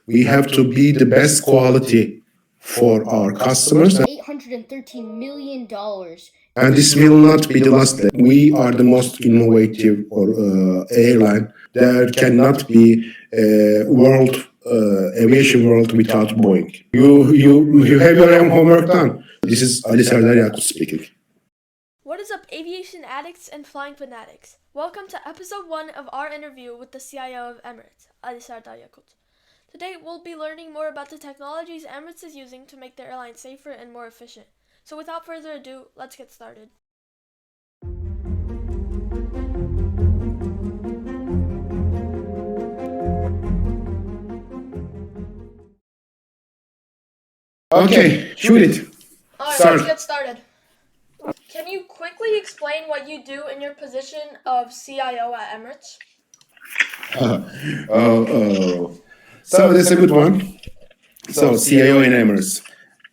We have to be the best quality for our customers. $813 million. And this will not be the last day. We are the most innovative airline. There cannot be aviation world without Boeing. You have your own homework done. This is Ali Serdar Yakut speaking. What is up, aviation addicts and flying fanatics? Welcome to episode 1 of our interview with the CIO of Emirates, Ali Serdar Yakut. Today, we'll be learning more about the technologies Emirates is using to make their airline safer and more efficient. So without further ado, let's get started. Okay, shoot it. Alright, Start. let's get started. Can you quickly explain what you do in your position of CIO at Emirates? So that's a good one. So CIO in Emirates.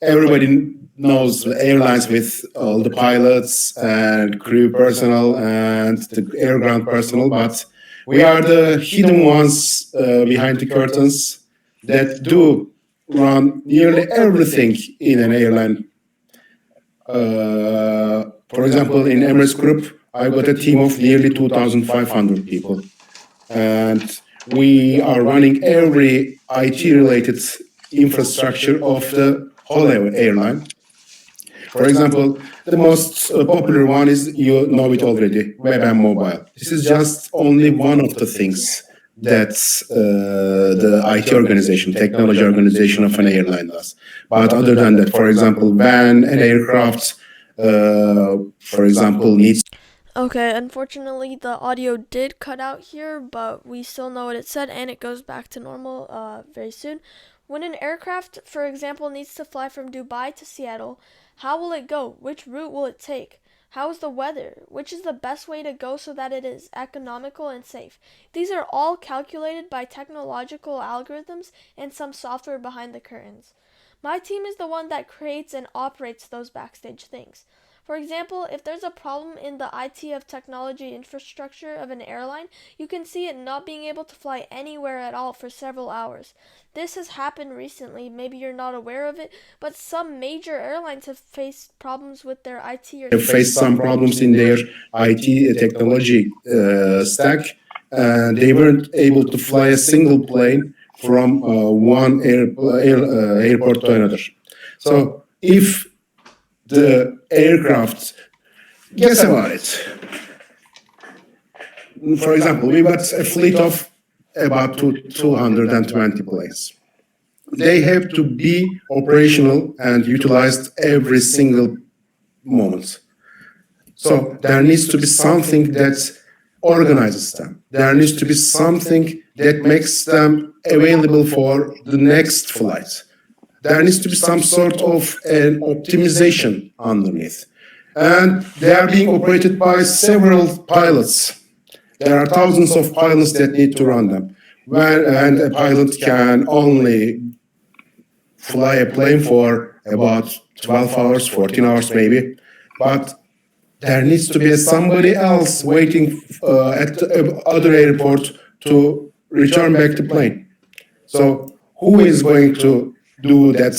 Everybody knows the airlines with all the pilots and crew personnel and the air ground personnel, but we are the hidden ones behind the curtains that do run nearly everything in an airline. For example, in Emirates Group, I've got a team of nearly 2,500 people. And we are running every IT-related infrastructure of the whole airline. For example, the most popular one is, you know it already, web and mobile. This is just only one of the things that the IT organization, technology organization of an airline does. But other than that, for example, when an aircraft, for example, needs... Okay, unfortunately the audio did cut out here, but we still know what it said and it goes back to normal very soon. When an aircraft, for example, needs to fly from Dubai to Seattle, how will it go? Which route will it take? How is the weather? Which is the best way to go so that it is economical and safe? These are all calculated by technological algorithms and some software behind the curtains. My team is the one that creates and operates those backstage things. For example, if there's a problem in the IT of technology infrastructure of an airline, you can see it not being able to fly anywhere at all for several hours. This has happened recently, maybe you're not aware of it, but some major airlines have faced problems with their IT. Have faced some problems in their IT technology stack, and they weren't able to fly a single plane from one airport to another. So if the aircraft, guess about it. For example, we've got a fleet of about 220 planes. They have to be operational and utilized every single moment. So there needs to be something that organizes them. There needs to be something that makes them available for the next flight. There needs to be some sort of an optimization underneath. And they are being operated by several pilots. There are thousands of pilots that need to run them. And a pilot can only fly a plane for about 12 hours, 14 hours maybe. But there needs to be somebody else waiting at the other airport to return back the plane. So who is going to do that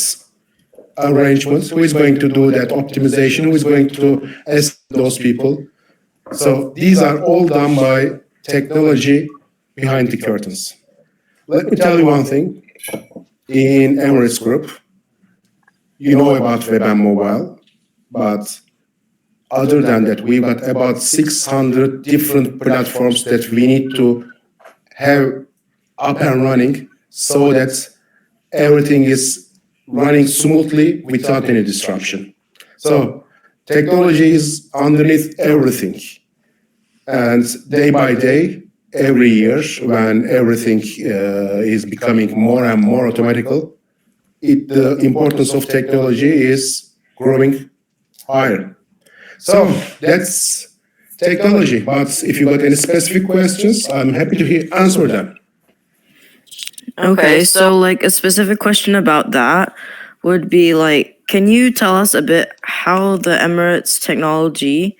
arrangement? Who is going to do that optimization? Who is going to ask those people? So these are all done by technology behind the curtains. Let me tell you one thing. In Emirates Group, you know about web and mobile, but other than that, we've got about 600 different platforms that we need to have up and running so that everything is running smoothly without any disruption. So technology is underneath everything. And day by day, every year, when everything is becoming more and more automatical, the importance of technology is growing higher. So that's technology. But if you got any specific questions, I'm happy to answer them. Okay, so like a specific question about that would be like, can you tell us a bit how the Emirates technology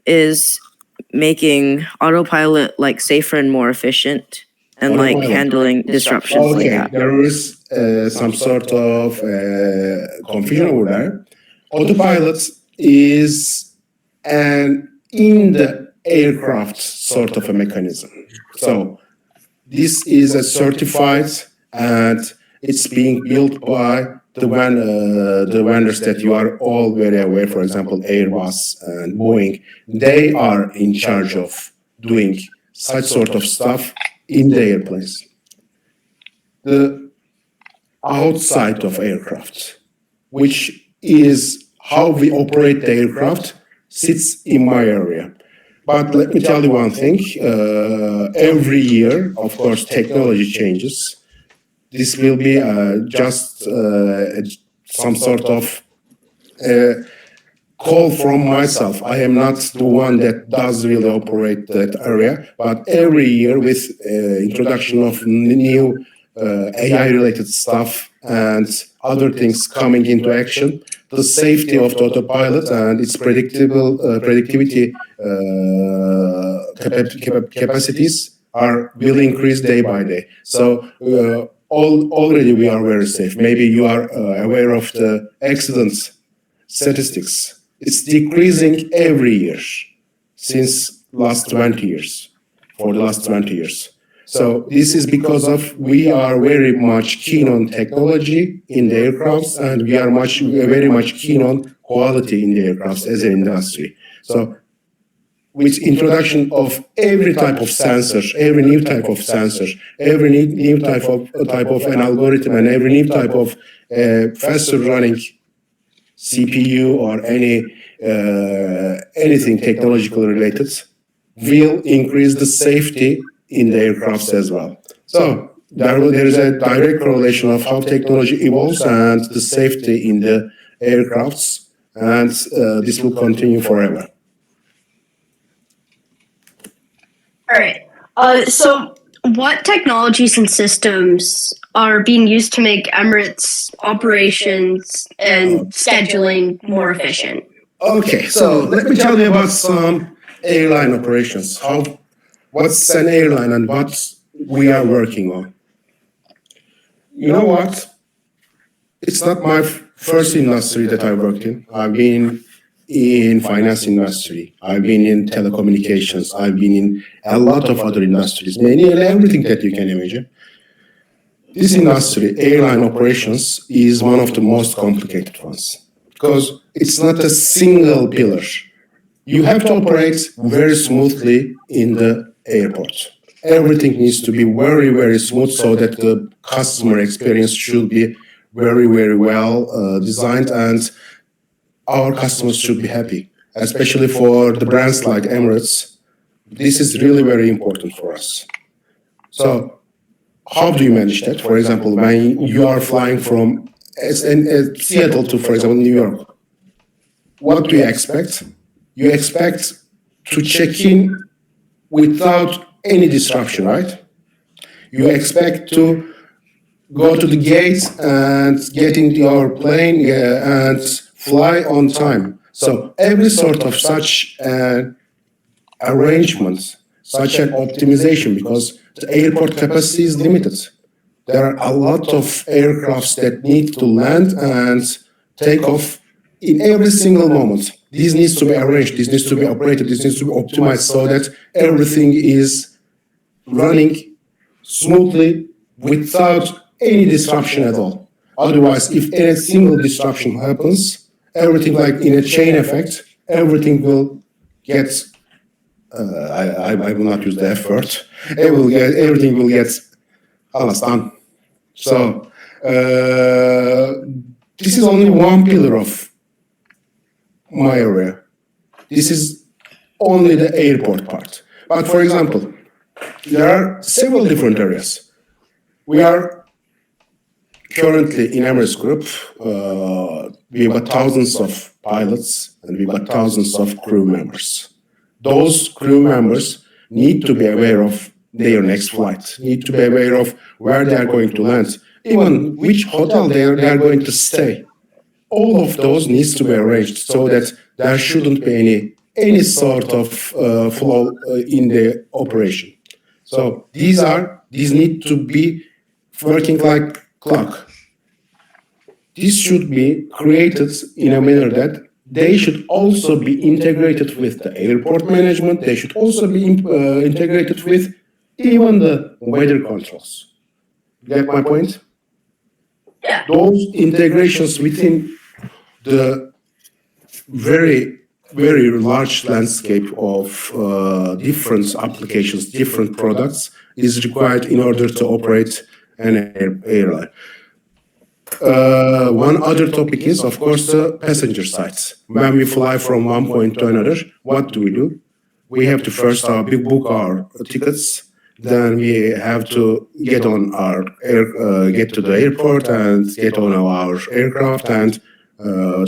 is making autopilot like safer and more efficient? and like Autopilot. handling disruptions like Okay, that. there is some sort of confusion over there. Autopilot is an in the aircraft sort of a mechanism. So this is a certified and it's being built by the vendors that you are all very aware, for example, Airbus and Boeing. They are in charge of doing such sort of stuff in the airplanes. The outside of aircraft, which is how we operate the aircraft, sits in my area. But let me tell you one thing. Every year, of course, technology changes. This will be just some sort of call from myself. I am not the one that does really operate that area, but every year with introduction of new AI-related stuff and other things coming into action, the safety of the autopilot and its predictivity capacities will increase day by day. So already we are very safe. Maybe you are aware of the accidents statistics. It's decreasing every year since last 20 years, for the last 20 years. So this is because of we are very much keen on technology in the aircrafts, and we are very much keen on quality in the aircrafts as an industry. So with introduction of every type of sensor, every new type of sensor, every new type of an algorithm, and every new type of faster running CPU or anything technological related will increase the safety in the aircrafts as well. So there is a direct correlation of how technology evolves and the safety in the aircrafts, and this will continue forever. All right. So what technologies and systems are being used to make Emirates operations and scheduling more efficient? Okay, so let me tell you about some airline operations. What's an airline and what we are working on? You know what? It's not my first industry that I worked in. I've been in finance industry. I've been in telecommunications. I've been in a lot of other industries, mainly everything that you can imagine. This industry, airline operations, is one of the most complicated ones because it's not a single pillar. You have to operate very smoothly in the airport. Everything needs to be very, very smooth so that the customer experience should be very, very well designed, and our customers should be happy, especially for the brands like Emirates. This is really very important for us. So how do you manage that? For example, when you are flying from Seattle to, for example, New York, what do you expect? You expect to check in without any disruption, right? You expect to go to the gate and get into your plane and fly on time. So every sort of such arrangement, such an optimization, because the airport capacity is limited. There are a lot of aircrafts that need to land and take off in every single moment. This needs to be arranged, this needs to be operated, this needs to be optimized so that everything is running smoothly without any disruption at all. Otherwise, if any single disruption happens, everything like in a chain effect, everything will get, I will not use the F word, everything will get done. So, this is only one pillar of my area. This is only the airport part. But for example, there are several different areas. We are currently in Emirates Group, we've got thousands of pilots and we've got thousands of crew members. Those crew members need to be aware of their next flight, need to be aware of where they are going to land, even which hotel they are going to stay. All of those needs to be arranged so that there shouldn't be any sort of flaw in the operation. So these are these need to be working like clock. This should be created in a manner that they should also be integrated with the airport management. They should also be integrated with even the weather controls. Get my point? Yeah. Those integrations within the very, very large landscape of different applications, different products is required in order to operate an airline. One other topic is, of course, the passenger sides. When we fly from one point to another, what do? We have to first book our tickets. Then we have to get on our get to the airport and get on our aircraft and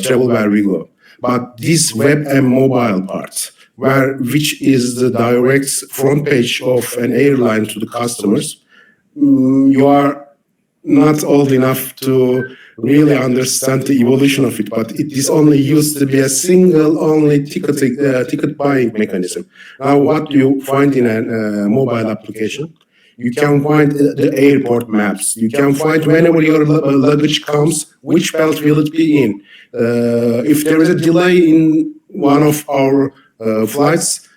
travel where we go. But this web and mobile part, which is the direct front page of an airline to the customers, you are not old enough to really understand the evolution of it, but it is only used to be a single only ticket buying mechanism. Now, what do you find in a mobile application? You can find the airport maps. You can find whenever your luggage comes, which belt will it be in. If there is a delay in one of our flights,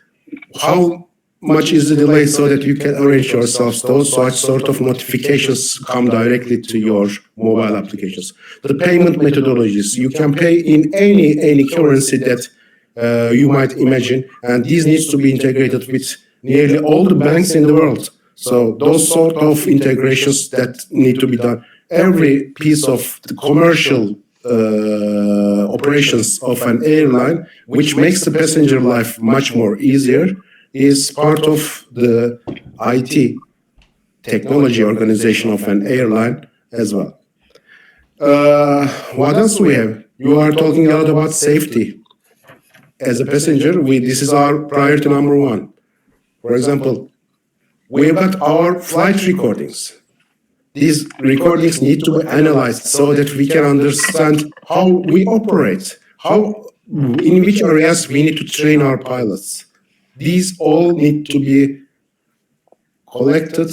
how much is the delay so that you can arrange yourselves. Those such sort of notifications come directly to your mobile applications. The payment methodologies, you can pay in any currency that you might imagine, and this needs to be integrated with nearly all the banks in the world. So those sort of integrations that need to be done. Every piece of the commercial operations of an airline, which makes the passenger life much more easier, is part of the IT technology organization of an airline as well. What else we have? You are talking a lot about safety. As a passenger, this is our priority number one. For example, we've got our flight recordings. These recordings need to be analyzed so that we can understand how we operate, in which areas we need to train our pilots. These all need to be collected,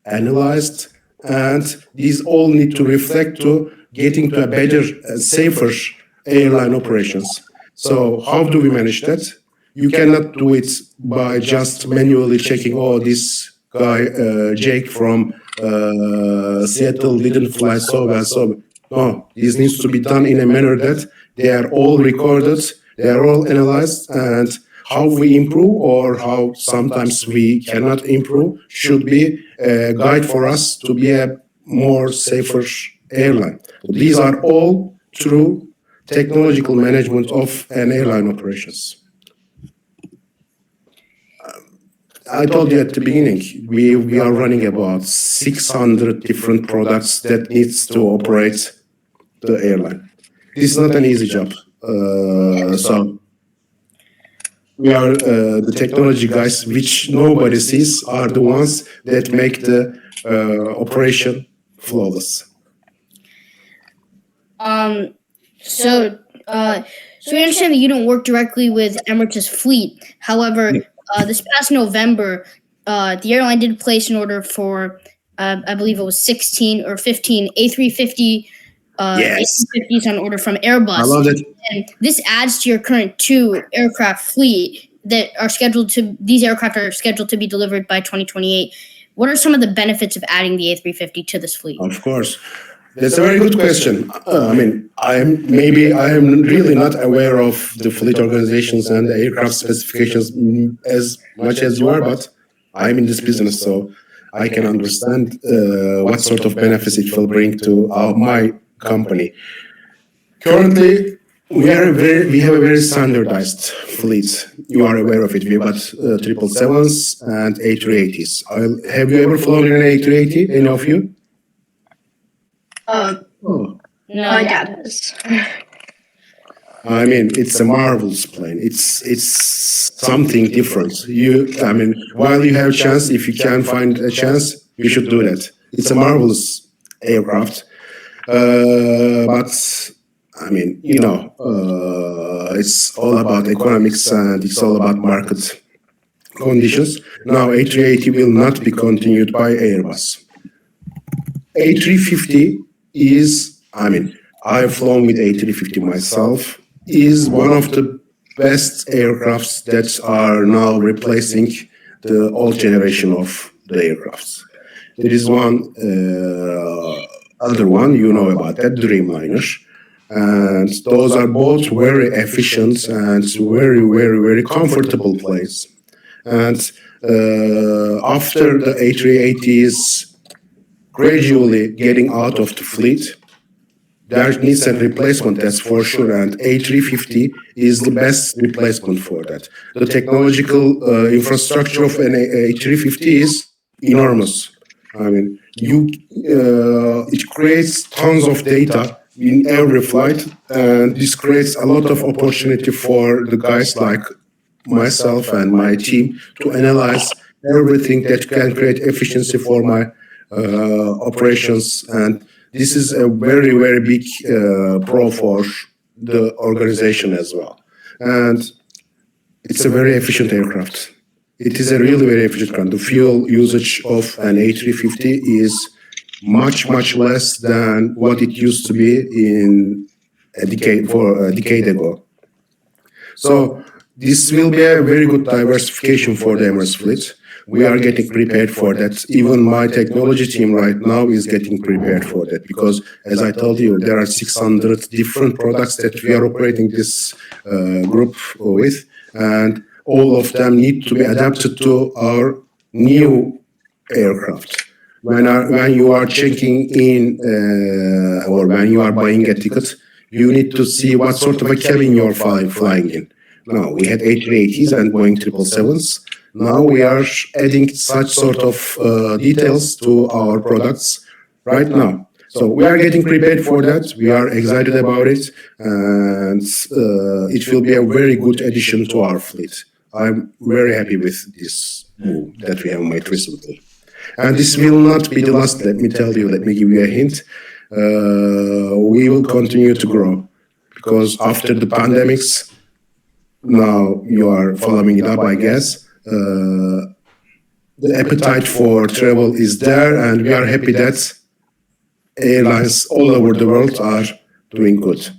analyzed, and these all need to reflect to getting to a better and safer airline operations. So how do we manage that? You cannot do it by just manually checking, oh, this guy, Jake from Seattle didn't fly so well. So no, this needs to be done in a manner that they are all recorded, they are all analyzed, and how we improve or how sometimes we cannot improve should be a guide for us to be a more safer airline. These are all through technological management of an airline operations. I told you at the beginning, we are running about 600 different products that needs to operate the airline. This is not an easy job. So we are the technology guys, which nobody sees, are the ones that make the operation flawless. So we understand that you don't work directly with Emirates' fleet. However, this past November, the airline did place an order for, I believe it was 16 or 15 A350 Yes. A350s on order from Airbus. I love it. And this adds to your current 2 aircraft fleet that are scheduled to, these aircraft are scheduled to be delivered by 2028. What are some of the benefits of adding the A350 to this fleet? Of course. That's a very good question. I am really not aware of the fleet organizations and the aircraft specifications as much as you are, but I'm in this business, so I can understand what sort of benefits it will bring to my company. Currently, we have a very standardized fleet. You are aware of it. We've got 777s and A380s. Have you ever flown in an A380? Any of you? No, my dad has. I mean, it's a marvelous plane. It's something different. While you have a chance, if you can find a chance, you should do that. It's a marvelous aircraft. But it's all about economics and it's all about market. conditions. Now A380 will not be continued by Airbus. A350 is, I've flown with A350 myself, is one of the best aircrafts that are now replacing the old generation of the aircrafts. There is one other one, you know about that, Dreamliner. And those are both very efficient and very, very, very comfortable planes. And after the A380 is gradually getting out of the fleet, there needs a replacement, that's for sure, and A350 is the best replacement for that. The technological infrastructure of an A350 is enormous. It creates tons of data in every flight, and this creates a lot of opportunity for the guys like myself and my team to analyze everything that can create efficiency for my operations. And this is a very, very big pro for the organization as well. And it's a very efficient aircraft. It is a really very efficient aircraft. The fuel usage of an A350 is much, much less than what it used to be in a decade ago. So this will be a very good diversification for the Emirates fleet. We are getting prepared for that. Even my technology team right now is getting prepared for that because, as I told you, there are 600 different products that we are operating this group with, and all of them need to be adapted to our new aircraft. When you are checking in or when you are buying a ticket, you need to see what sort of a cabin you're flying in. Now, we had A380s and Boeing 777s. Now we are adding such sort of details to our products right now. So we are getting prepared for that. We are excited about it, and it will be a very good addition to our fleet. I'm very happy with this move that we have made recently. And this will not be the last, let me tell you, let me give you a hint. We will continue to grow because after the pandemics, now you are following it up, I guess. The appetite for travel is there, and we are happy that airlines all over the world are doing good.